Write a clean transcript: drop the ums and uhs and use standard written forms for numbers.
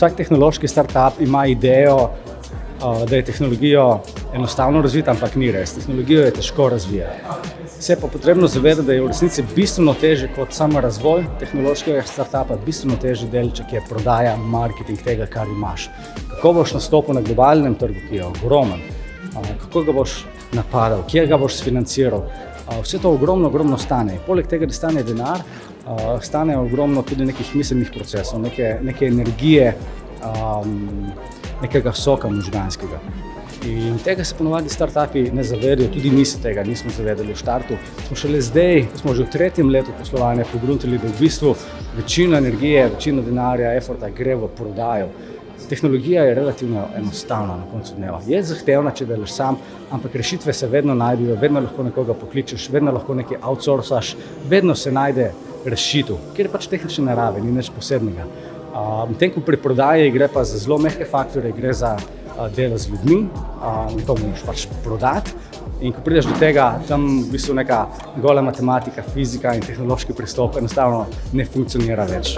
vsak tehnološki startup ima idejo, da je tehnologijo enostavno razviti, ampak ni res. Tehnologijo je težko razvijati. Se je pa potrebno zavedati, da je v resnici bistveno težje kot samo razvoj tehnološkega startupa, bistveno težji delček je prodaja, marketing tega, kar imaš. Kako boš nastopil na globalnem trgu, ki je ogromen, kako ga boš napadal, kje ga boš sfinanciral. Vse to ogromno stane. Poleg tega, da stane denar, stane ogromno tudi nekih miselnih procesov, neke energije, nekega soka možganskega. In tega se ponovadi startupi ne zavedajo, tudi mi se tega nismo zavedali v štartu. Smo šele zdaj, ko smo že v 3. letu poslovanja, pogruntali, da v bistvu večina energije, večina denarja, efforta gre v prodajo. Tehnologija je relativno enostavna na koncu dneva. Je zahtevna, če delaš sam, ampak rešitve se vedno najdejo, vedno lahko nekoga pokličeš, vedno lahko nekaj outsourcaš, vedno se najde rešitev, ker je pač tehnične narave, ni nič posebnega. Medtem ko pri prodaji gre pa za zelo mehke faktorje, gre za delo z ljudmi, to moraš pač prodati. In ko prideš do tega, tam v bistvu neka gola matematika, fizika in tehnološki pristop enostavno ne funkcionira več.